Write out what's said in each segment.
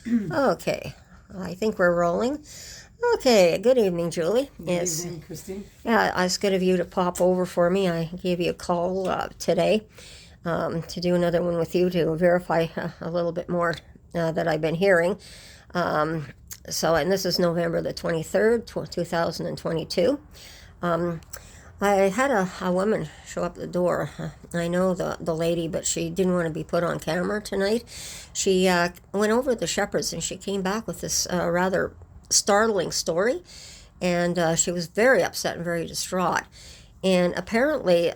Okay, I think we're rolling. Okay, good evening, Julie. Good evening, Christine. Yeah, it's good of you to pop over for me. I gave you a call today to do another one with you to verify a little bit more that I've been hearing. Um, and this is November the 23rd, 2022. I had a woman show up at the door. I know the lady, but she didn't want to be put on camera tonight. She went over to the Shepherds and she came back with this rather startling story. And she was very upset and very distraught. And apparently,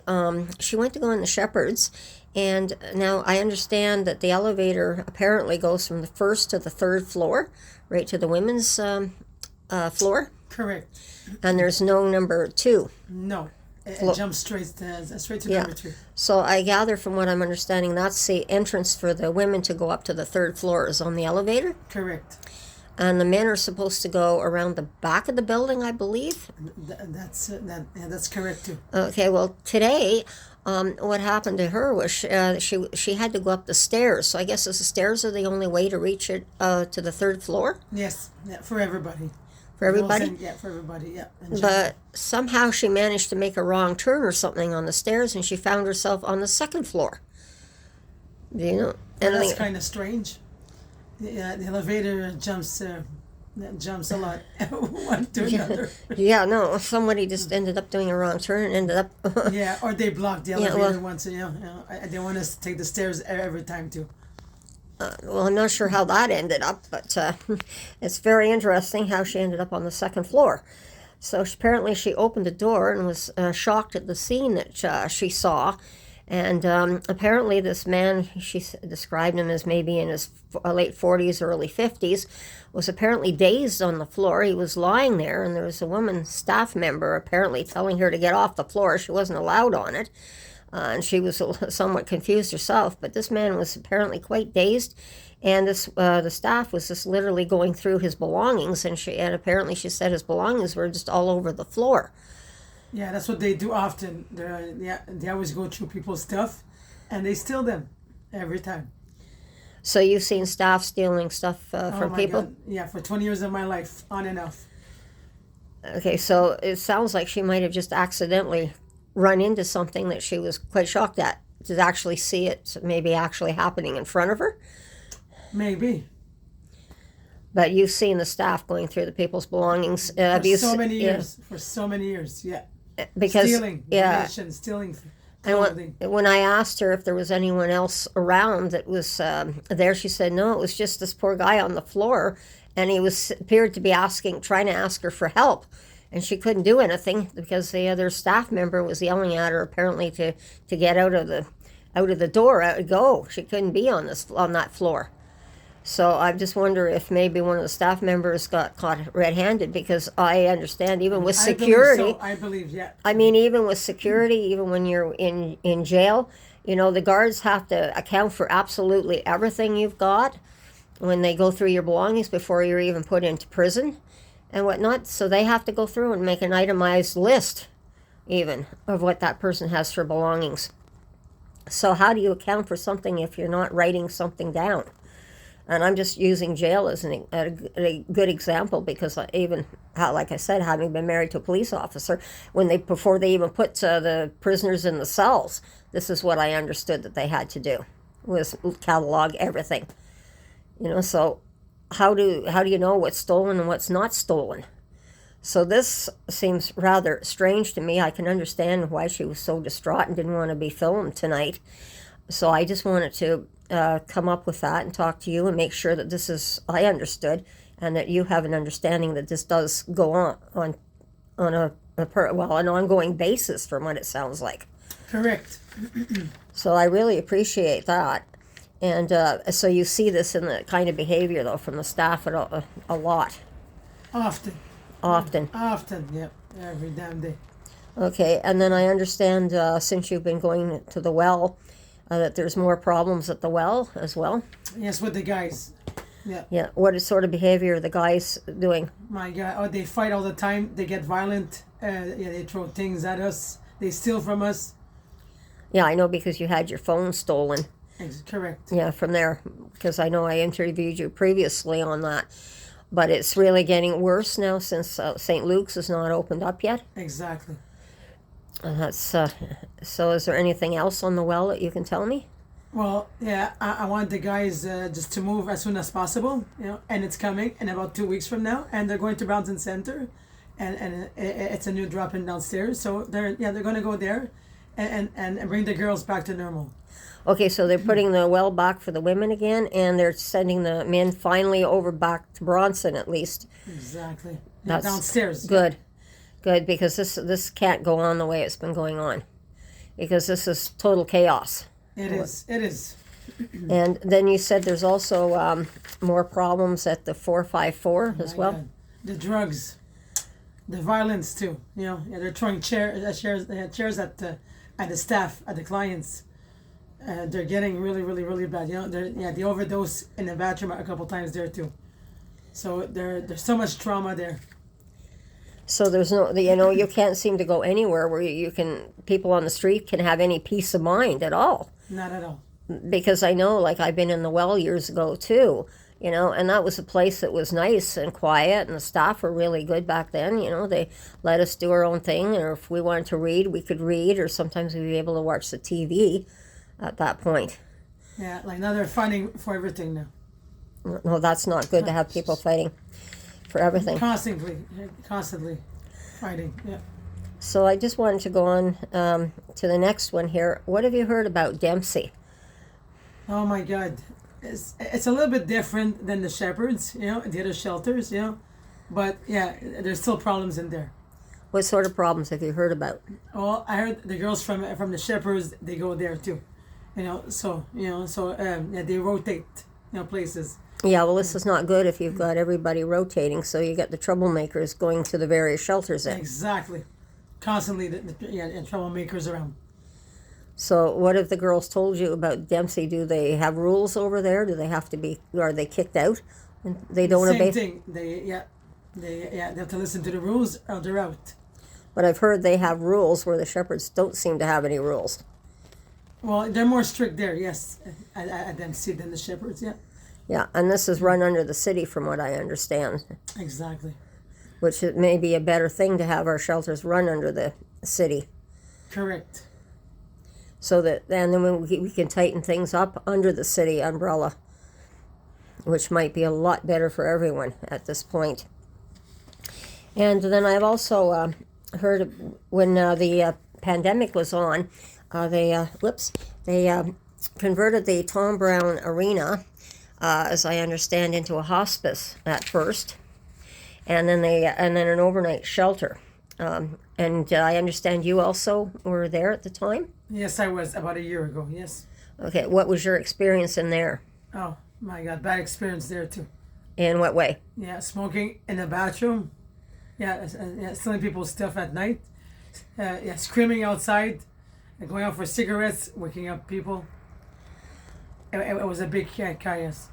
she went to go in the Shepherds. And now I understand that the elevator apparently goes from the first to the third floor, right to the women's floor. Correct. And there's no number two. No, it jumps straight to number two. So I gather from what I'm understanding, that's the entrance for the women to go up to the third floor is on the elevator. Correct. And the men are supposed to go around the back of the building, I believe. That's correct too. Okay, well, today, what happened to her was she had to go up the stairs. So I guess the stairs are the only way to reach it to the third floor. Yes, for everybody. For everybody? For everybody, yeah. But somehow she managed to make a wrong turn or something on the stairs, and she found herself on the second floor. Do you know anything? That's kind of strange. The elevator jumps a lot, one to another. Yeah, no, somebody just ended up doing a wrong turn and ended up... Yeah, or they blocked the elevator once, they want us to take the stairs every time too. Well, I'm not sure how that ended up, but it's very interesting how she ended up on the second floor. So apparently she opened the door and was shocked at the scene that she saw. And apparently this man, she described him as maybe in his late 40s, early 50s, was apparently dazed on the floor. He was lying there, and there was a woman staff member apparently telling her to get off the floor. She wasn't allowed on it. And she was somewhat confused herself, but this man was apparently quite dazed, and the staff was just literally going through his belongings, and apparently she said his belongings were just all over the floor. Yeah, that's what they do often. They always go through people's stuff, and they steal them every time. So you've seen staff stealing stuff from people? God. Yeah, for 20 years of my life, on and off. Okay, so it sounds like she might have just accidentally run into something that she was quite shocked at, to actually see it maybe actually happening in front of her. Maybe. But you've seen the staff going through the people's belongings. For so many years, yeah. Because, stealing, stealing clothing. And when I asked her if there was anyone else around that was there, she said no, it was just this poor guy on the floor, and he appeared to be trying to ask her for help. And she couldn't do anything because the other staff member was yelling at her apparently to get out of the door, go. She couldn't be on that floor. So I just wonder if maybe one of the staff members got caught red-handed, because I understand even with security. I believe, yeah. I mean, even with security, even when you're in jail, the guards have to account for absolutely everything you've got when they go through your belongings before you're even put into prison and whatnot. So they have to go through and make an itemized list even of what that person has for belongings. So how do you account for something if you're not writing something down? And I'm just using jail as a good example, because like I said, having been married to a police officer, before they even put the prisoners in the cells, this is what I understood that they had to do, was catalog everything. So how do you know what's stolen and what's not stolen? So this seems rather strange to me. I can understand why she was so distraught and didn't want to be filmed tonight. So I just wanted to come up with that and talk to you and make sure that I understood, and that you have an understanding that this does go on an ongoing basis, from what it sounds like. Correct. So I really appreciate that. And so you see this in the kind of behavior, though, from the staff a lot. Often, yeah. Every damn day. Okay, and then I understand since you've been going to the well, that there's more problems at the well as well. Yes, with the guys. Yeah. Yeah. What sort of behavior are the guys doing? My God, they fight all the time. They get violent. They throw things at us. They steal from us. Yeah, I know, because you had your phone stolen. Correct. Yeah, from there, because I know I interviewed you previously on that. But it's really getting worse now since St. Luke's is not opened up yet. Exactly. And that's so. Is there anything else on the well that you can tell me? Well, yeah, I want the guys just to move as soon as possible, and it's coming in about 2 weeks from now, and they're going to Brownson Center, and it's a new drop-in downstairs, so they're going to go there, and bring the girls back to normal. Okay, so they're putting the well back for the women again, and they're sending the men finally over back to Bronson at least. Exactly. Yeah, That's downstairs. Good, good, because this can't go on the way it's been going on, because this is total chaos. It is. It is. And then you said there's also more problems at the 454 as My well. God. The drugs, the violence too. They're throwing chairs at the staff, at the clients. They're getting really, really, really bad. They overdose in the bathroom a couple times there too. So there's so much trauma there. So there's no, you can't seem to go anywhere where you can, people on the street can have any peace of mind at all. Not at all. Because I know, like, I've been in the well years ago too, and that was a place that was nice and quiet, and the staff were really good back then. They let us do our own thing, or if we wanted to read, we could read, or sometimes we'd be able to watch the TV at that point. Yeah, like now they're fighting for everything now. No, that's not good to have people fighting for everything. Constantly fighting. Yeah. So I just wanted to go on to the next one here. What have you heard about Dempsey? Oh my God, it's a little bit different than the shepherds, the other shelters, but yeah, there's still problems in there. What sort of problems have you heard about? Well, I heard the girls from the shepherds, they go there too, so they rotate, places. Yeah, well, this is not good if you've got everybody rotating, so you get the troublemakers going to the various shelters then. Exactly, constantly the troublemakers around. So what have the girls told you about Dempsey? Do they have rules over there? Do they have to be, are they kicked out? They don't obey? Same thing. They have to listen to the rules or they're out. But I've heard they have rules where the shepherds don't seem to have any rules. Well, they're more strict there, yes, at Dempsey than the shepherds, yeah. Yeah, and this is run under the city from what I understand. Exactly. Which it may be a better thing to have our shelters run under the city. Correct. So that, and then we can tighten things up under the city umbrella, which might be a lot better for everyone at this point. And then I've also heard when the pandemic was on, they converted the Tom Brown Arena, as I understand, into a hospice at first, and then an overnight shelter. And I understand you also were there at the time? Yes, I was about a year ago, yes. Okay, what was your experience in there? Oh, my God, bad experience there too. In what way? Yeah, smoking in the bathroom. Yeah, stealing people's stuff at night. Screaming outside, going out for cigarettes, waking up people. It was a big chaos.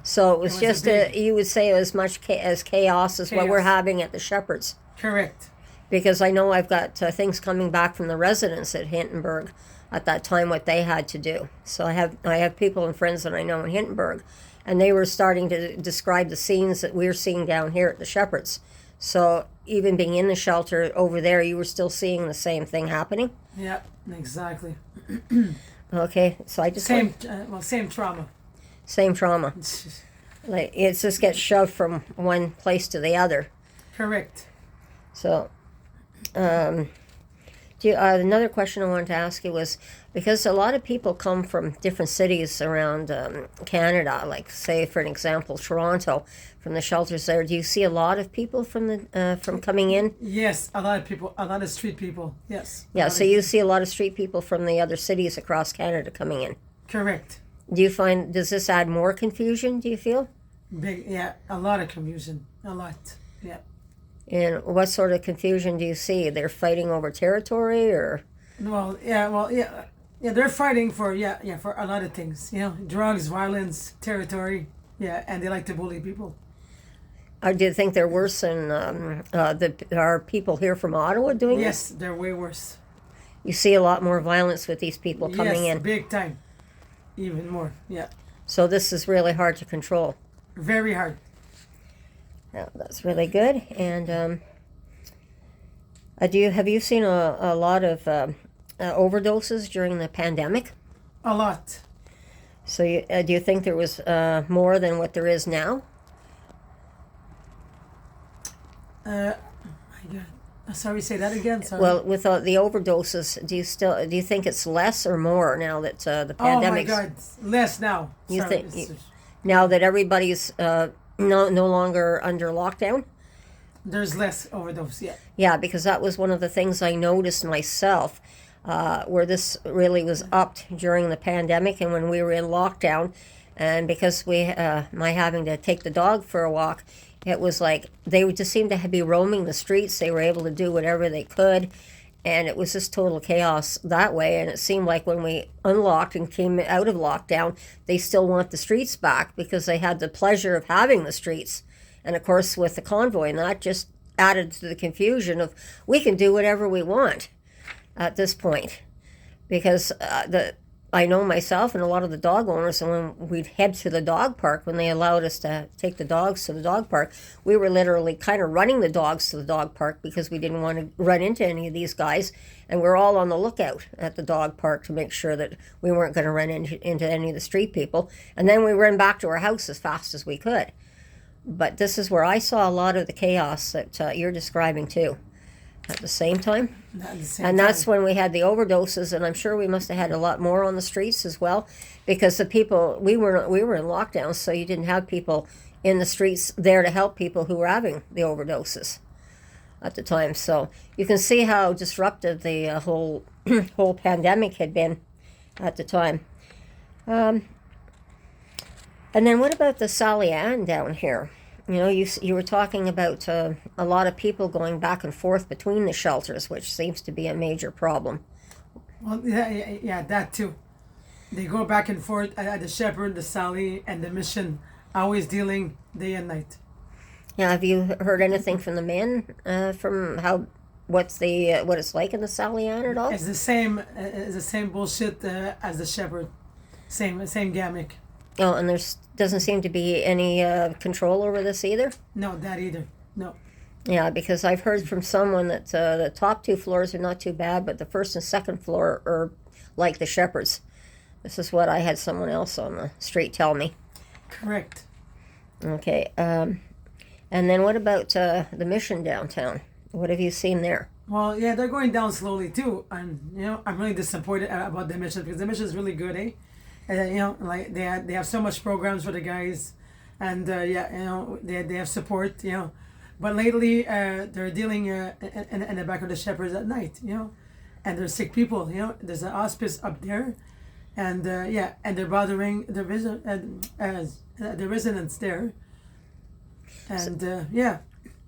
So it was just you would say it was much as chaos as what we're having at the Shepherds. Correct. Because I know I've got things coming back from the residents at Hintonburg at that time, what they had to do. So I have people and friends that I know in Hintonburg, and they were starting to describe the scenes that we're seeing down here at the Shepherds. So even being in the shelter over there, you were still seeing the same thing happening? Yeah, exactly. Okay, so I just... Same trauma. Same trauma. Like, it just gets shoved from one place to the other. Correct. So, another question I wanted to ask you was, because a lot of people come from different cities around Canada, like, say, for an example, Toronto, from the shelters there, do you see a lot of people from coming in? Yes, a lot of people, a lot of street people, yes. Yeah, so you see a lot of street people from the other cities across Canada coming in. Correct. Does this add more confusion, do you feel? A lot of confusion, a lot, yeah. And what sort of confusion do you see? They're fighting over territory, or? They're fighting for for a lot of things. Drugs, violence, territory. Yeah, and they like to bully people. Do you think they're worse than are people here from Ottawa doing Yes, this? they're way worse. You see a lot more violence with these people coming in. Big time. even more. Yeah, So this is really hard to control. very hard. Yeah, that's really good. And have you seen a lot of overdoses during the pandemic? A lot. So do you think there was more than what there is now? My God. Sorry, say that again. Sorry. Well, with the overdoses, do you think it's less or more now that the oh my pandemic? God, less now. You Sorry. think now that everybody's no longer under lockdown? There's less overdose. Yeah. Yeah, because that was one of the things I noticed myself, where this really was upped during the pandemic and when we were in lockdown, and because my having to take the dog for a walk, it was like they would just seem to be roaming the streets. They were able to do whatever they could, and it was just total chaos that way. And it seemed like when we unlocked and came out of lockdown, they still want the streets back because they had the pleasure of having the streets. And of course, with the convoy, and that just added to the confusion of we can do whatever we want at this point. Because I know myself and a lot of the dog owners, and when we'd head to the dog park, when they allowed us to take the dogs to the dog park, we were literally kind of running the dogs to the dog park because we didn't want to run into any of these guys. And we're all on the lookout at the dog park to make sure that we weren't going to run into any of the street people. And then we ran back to our house as fast as we could. But this is where I saw a lot of the chaos that you're describing too at the same time. At the same And that's time. when we had the overdoses, and I'm sure we must have had a lot more on the streets as well, because the people we were in lockdown, so you didn't have people in the streets there to help people who were having the overdoses at the time. So you can see how disruptive the whole whole pandemic had been at the time. And then what about the Sally Ann down here? You know, you were talking about a lot of people going back and forth between the shelters, which seems to be a major problem. Well, yeah, that too. They go back and forth at the Shepherd, the Sally, and the Mission, always dealing day and night. Yeah, have you heard anything from the men from what it's like in the Sally Ann at all? It's the same bullshit as the Shepherd, same gimmick. Oh, and there's doesn't seem to be any control over this either. No, that either. No. Yeah, because I've heard from someone that the top two floors are not too bad, but the first and second floor are like the Shepherds. This is what I had someone else on the street tell me. Correct. Okay, and then what about the Mission downtown? What have you seen there? Well, yeah, they're going down slowly too, and I'm really disappointed about the Mission because the Mission is really good, eh? And like they have so much programs for the guys, and they have support, But lately, they're dealing in the back of the Shepherds at night, and there's sick people, There's an hospice up there, and and they're bothering the residents there, and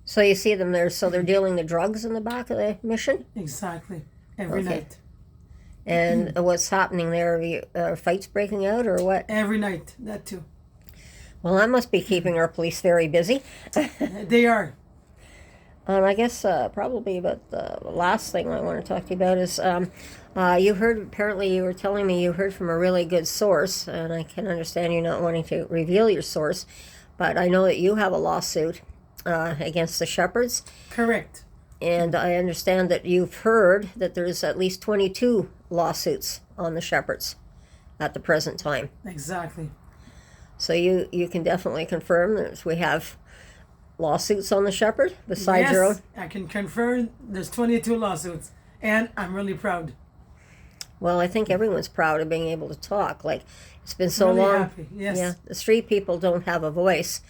So you see them there. So they're dealing the drugs in the back of the Mission. exactly every Okay. night, And what's happening there? Are fights breaking out or what? every night that too. Well, that must be keeping our police very busy. They are. I guess probably about the last thing I want to talk to you about is you heard, apparently you were telling me you heard from a really good source, and I can understand you not wanting to reveal your source, but I know that you have a lawsuit against the Shepherds, Correct. and I understand that you've heard that there's at least 22 lawsuits on the Shepherds at the present time. Exactly. So you can definitely confirm that we have lawsuits on the Shepherd besides your own. Yes, I can confirm there's 22 lawsuits, and I'm really proud. Well, I think everyone's proud of being able to talk. Like, it's been so Really long. happy, yes. Yeah, the street people don't have a voice,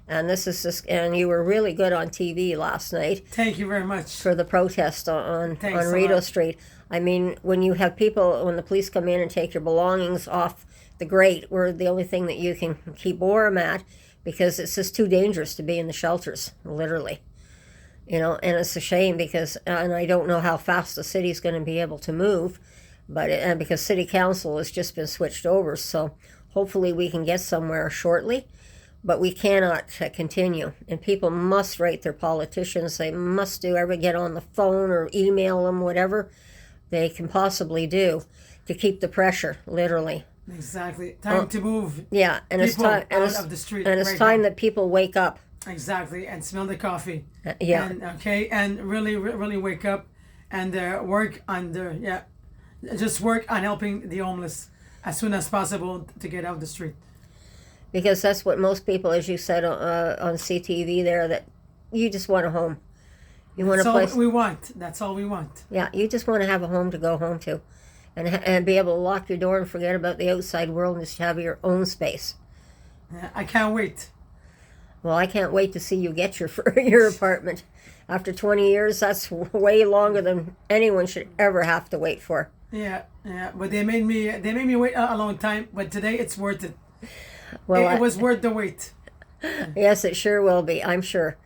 and this is just. And you were really good on TV last night Thank you very much. for the protest on Thanks a Rideau lot. Street. I mean, when you have people, when the police come in and take your belongings off the grate, we're the only thing that you can keep warm at, because it's just too dangerous to be in the shelters, literally. And it's a shame because, and I don't know how fast the city's going to be able to move, but and because city council has just been switched over, so hopefully we can get somewhere shortly, but we cannot continue. And people must write their politicians. They must get on the phone or email them, whatever they can possibly do to keep the pressure, literally, Exactly. Time to move Yeah, and it's people time, out of the street. and it's right time now. that people wake up. Exactly, and smell the coffee. Yeah. And okay, and really wake up, and work on just work on helping the homeless as soon as possible to get out the street. Because that's what most people, as you said on CTV there, that you just want a home. You want That's a all place. we want. That's all we want. Yeah, you just want to have a home to go home to, and be able to lock your door and forget about the outside world and just have your own space. I can't wait. Well, I can't wait to see you get your apartment. After 20 years, that's way longer than anyone should ever have to wait for. Yeah, but they made me wait a long time. But today it's worth it. Well, It was worth the wait. yes, it sure will be, I'm sure.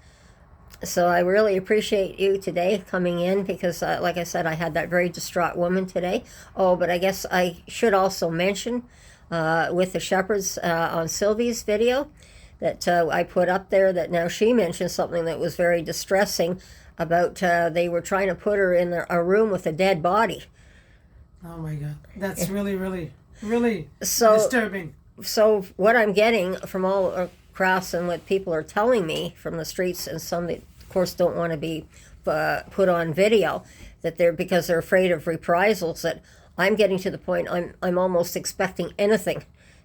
So I really appreciate you today coming in because, like I said, I had that very distraught woman today. Oh, but I guess I should also mention with the shepherds on Sylvie's video that I put up there that now she mentioned something that was very distressing about they were trying to put her in a room with a dead body. Oh my God, that's really So- disturbing. So what I'm getting from all across and what people are telling me from the streets, and some that of course don't want to be put on video, that they're because they're afraid of reprisals. That I'm getting to the point I'm almost expecting anything,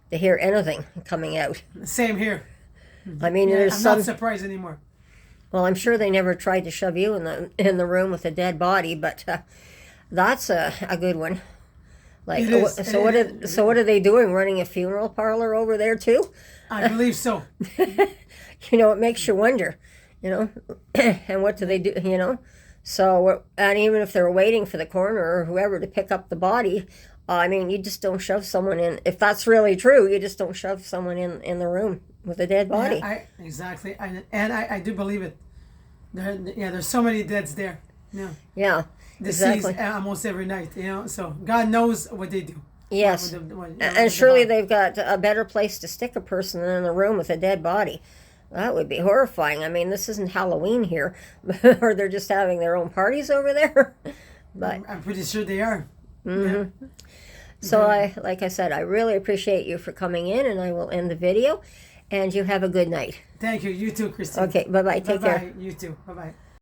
to hear anything coming out. Same here. I mean, Yeah, there's I'm some. not surprised anymore. Well, I'm sure they never tried to shove you in the room with a dead body, but that's a good one. Like, It is. so what are they doing? Running a funeral parlor over there too? I believe so. You know, it makes you wonder. You know, and what do they do? You know, so and even if they're waiting for the coroner or whoever to pick up the body, I mean, you just don't shove someone in. If that's really true, you just don't shove someone in the room with a dead body. Yeah, exactly. I do believe it. There's so many deads there. Yeah. Yeah, Deceased exactly. almost every night. So God knows what they do. Yes, and surely they've got a better place to stick a person than in a room with a dead body. That would be horrifying. I mean, this isn't Halloween here, or they're just having their own parties over there. But I'm pretty sure they are. so like I said, I really appreciate you for coming in, and I will end the video. And you have a good night. Thank you. You too, Christine. Okay, bye bye. Take care. Bye-bye. You too. Bye-bye.